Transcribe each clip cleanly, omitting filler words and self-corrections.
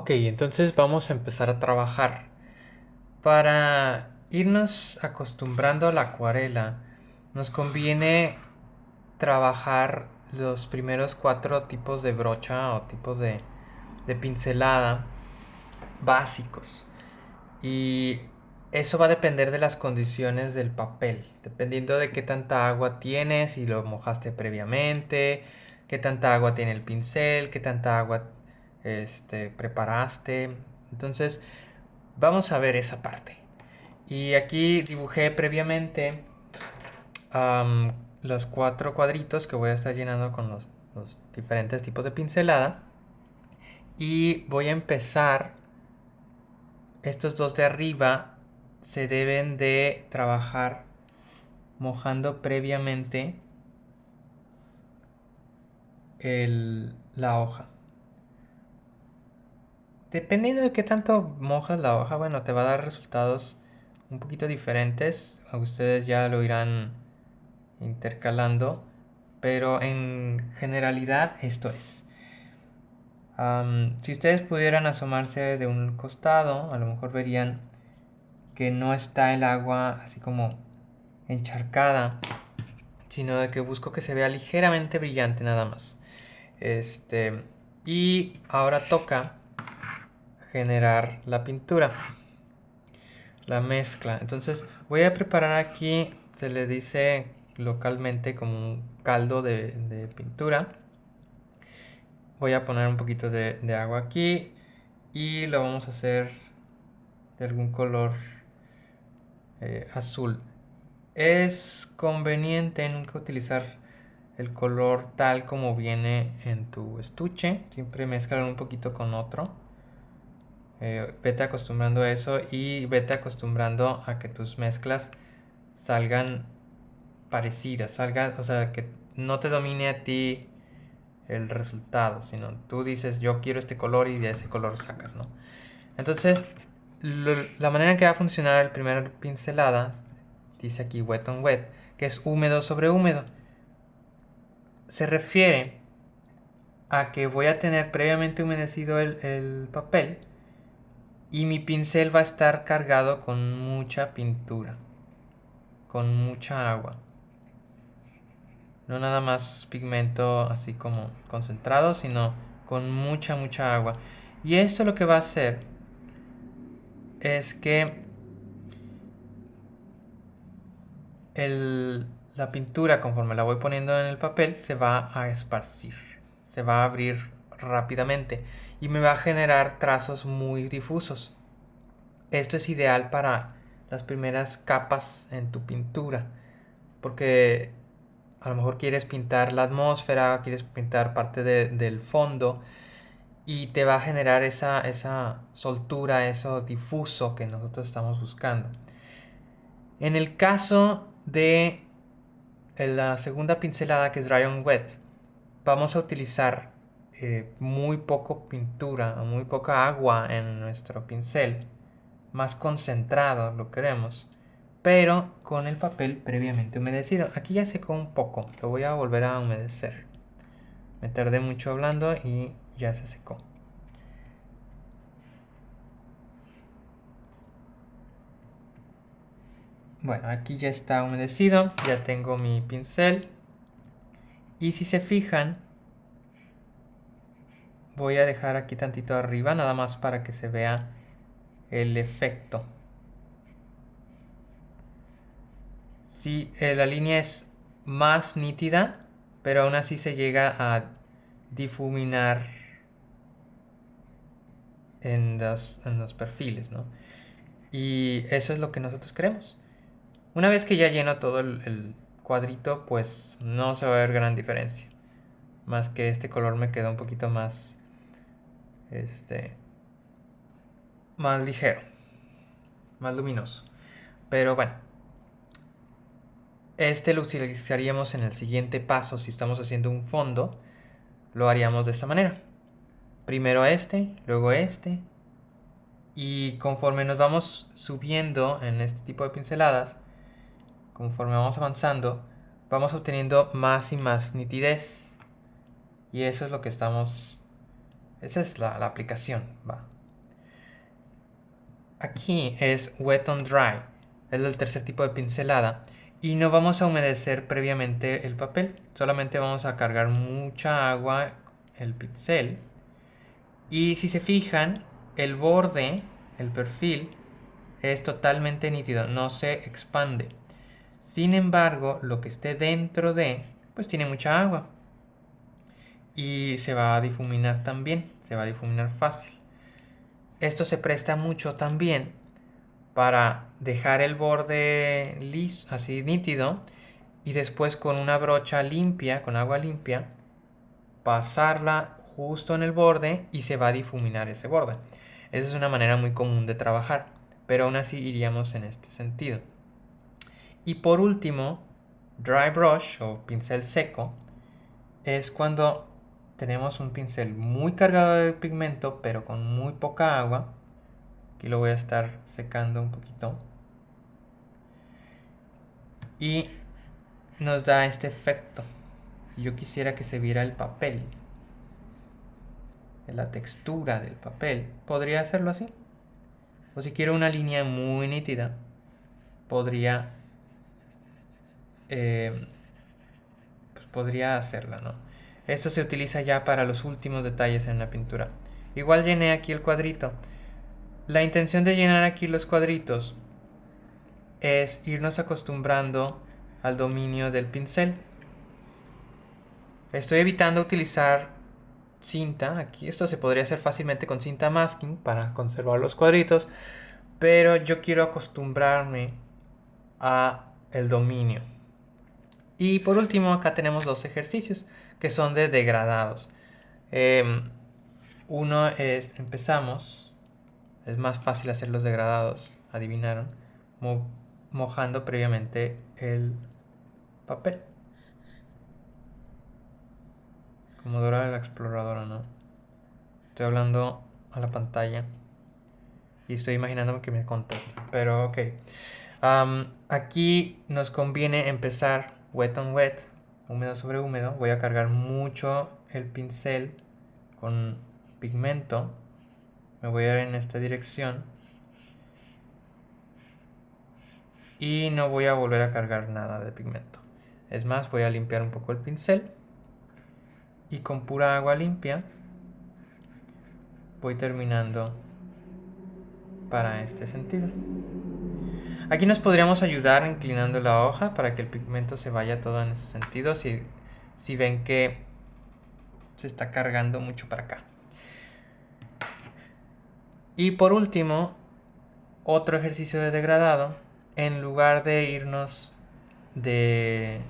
Ok, entonces vamos a empezar a trabajar. Para irnos acostumbrando a la acuarela, nos conviene trabajar los primeros 4 tipos de brocha o tipos de pincelada básicos. Y eso va a depender de las condiciones del papel, dependiendo de qué tanta agua tienes, si lo mojaste previamente, qué tanta agua tiene el pincel, qué tanta agua preparaste. Entonces, vamos a ver esa parte. Y aquí dibujé previamente am, los 4 cuadritos que voy a estar llenando con los diferentes tipos de pincelada. Y voy a empezar. Estos dos de arriba se deben de trabajar mojando previamente la hoja. Dependiendo de qué tanto mojas la hoja, bueno, te va a dar resultados un poquito diferentes. Ustedes ya lo irán intercalando, pero en generalidad esto es. Si ustedes pudieran asomarse de un costado, a lo mejor verían que no está el agua así como encharcada, sino de que busco que se vea ligeramente brillante nada más. Y ahora toca generar la pintura, la mezcla. Entonces voy a preparar aquí, se le dice localmente como un caldo de pintura. Voy a poner un poquito de agua aquí y lo vamos a hacer de algún color azul. Es conveniente nunca utilizar el color tal como viene en tu estuche. Siempre mezclar un poquito con otro. Vete acostumbrando a eso y vete acostumbrando a que tus mezclas salgan parecidas, o sea, que no te domine a ti el resultado, sino tú dices yo quiero este color y de ese color sacas, ¿no? Entonces, la manera en que va a funcionar el primer pincelada, dice aquí wet on wet, que es húmedo sobre húmedo. Se refiere a que voy a tener previamente humedecido el papel y mi pincel va a estar cargado con mucha pintura, con mucha agua. No nada más pigmento así como concentrado, sino con mucha agua. Y esto lo que va a hacer es que la pintura, conforme la voy poniendo en el papel, se va a esparcir, se va a abrir rápidamente y me va a generar trazos muy difusos. Esto es ideal para las primeras capas en tu pintura, porque a lo mejor quieres pintar la atmósfera, quieres pintar parte del fondo y te va a generar esa soltura, eso difuso que nosotros estamos buscando. En el caso de la segunda pincelada, que es dry on wet, vamos a utilizar muy poco pintura, muy poca agua en nuestro pincel, más concentrado lo queremos, pero con el papel previamente humedecido. Aquí ya secó un poco, lo voy a volver a humedecer. Me tardé mucho hablando y ya se secó. Bueno, aquí ya está humedecido, ya tengo mi pincel. Y si se fijan, voy a dejar aquí tantito arriba, nada más para que se vea el efecto. Sí, la línea es más nítida, pero aún así se llega a difuminar en los perfiles, ¿no? Y eso es lo que nosotros queremos. Una vez que ya lleno todo el cuadrito, pues no se va a ver gran diferencia. Más que este color me queda un poquito más, más ligero, más luminoso. Pero bueno, lo utilizaríamos en el siguiente paso. Si estamos haciendo un fondo, lo haríamos de esta manera. Primero luego este. Y conforme nos vamos subiendo en este tipo de pinceladas, conforme vamos avanzando, vamos obteniendo más y más nitidez. Y eso es lo que estamos... Esa es la aplicación, va. Aquí es wet on dry, es el tercer tipo de pincelada. Y no vamos a humedecer previamente el papel, solamente vamos a cargar mucha agua el pincel. Y si se fijan, el borde, el perfil, es totalmente nítido, no se expande. Sin embargo, lo que esté dentro de, pues tiene mucha agua. Y se va a difuminar también, se va a difuminar fácil. Esto se presta mucho también para dejar el borde liso, así nítido, y después con una brocha limpia, con agua limpia, pasarla justo en el borde y se va a difuminar ese borde. Esa es una manera muy común de trabajar, pero aún así iríamos en este sentido. Y por último, dry brush o pincel seco es cuando tenemos un pincel muy cargado de pigmento pero con muy poca agua. Aquí lo voy a estar secando un poquito. Y nos da este efecto. Yo quisiera que se viera el papel, la textura del papel. Podría hacerlo así. O si quiero una línea muy nítida, podría pues podría hacerla, ¿no? Esto se utiliza ya para los últimos detalles en la pintura. Igual llené aquí el cuadrito. La intención de llenar aquí los cuadritos es irnos acostumbrando al dominio del pincel. Estoy evitando utilizar cinta. Aquí esto se podría hacer fácilmente con cinta masking para conservar los cuadritos, pero yo quiero acostumbrarme a el dominio. Y por último acá tenemos dos ejercicios que son de degradados. Uno es, empezamos, es más fácil hacer los degradados, adivinaron, mojando previamente el papel. Como Dora la exploradora, ¿no? Estoy hablando a la pantalla y estoy imaginando que me contesta, pero ok. Aquí nos conviene empezar wet on wet, húmedo sobre húmedo. Voy a cargar mucho el pincel con pigmento. Me voy a ir en esta dirección. Y no voy a volver a cargar nada de pigmento. Es más, voy a limpiar un poco el pincel. Y con pura agua limpia voy terminando para este sentido. Aquí nos podríamos ayudar inclinando la hoja para que el pigmento se vaya todo en ese sentido. Si ven que se está cargando mucho para acá. Y por último, otro ejercicio de degradado. En lugar de irnos de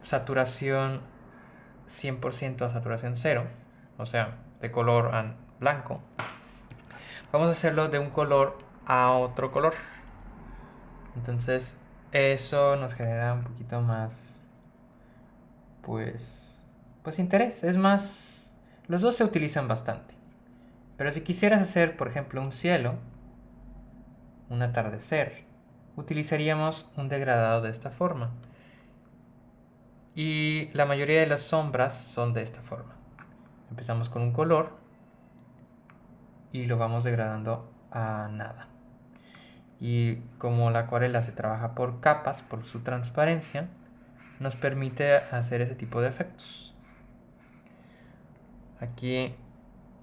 saturación 100% a saturación 0, o sea, de color blanco, vamos a hacerlo de un color a otro color. Entonces eso nos genera un poquito más pues interés. Es más, los dos se utilizan bastante. Pero si quisieras hacer, por ejemplo, un cielo, un atardecer, utilizaríamos un degradado de esta forma. Y la mayoría de las sombras son de esta forma. Empezamos con un color y lo vamos degradando a nada. Y como la acuarela se trabaja por capas, por su transparencia, nos permite hacer ese tipo de efectos. Aquí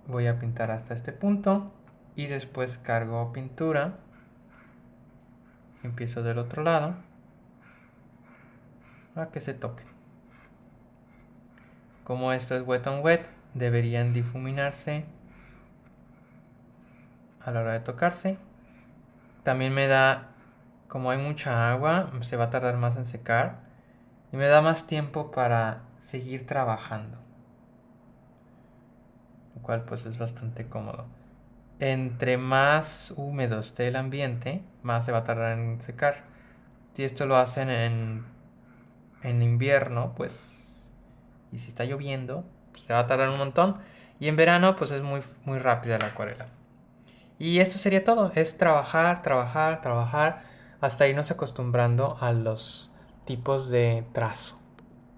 voy a pintar hasta este punto y después cargo pintura. Empiezo del otro lado a que se toquen. Como esto es wet on wet, deberían difuminarse a la hora de tocarse. También me da, como hay mucha agua, se va a tardar más en secar y me da más tiempo para seguir trabajando, lo cual pues es bastante cómodo. Entre más húmedo esté el ambiente, más se va a tardar en secar. Si esto lo hacen en invierno, pues, y si está lloviendo, pues, se va a tardar un montón. Y en verano, pues es muy, muy rápida la acuarela. Y esto sería todo, es trabajar, trabajar, trabajar, hasta irnos acostumbrando a los tipos de trazo.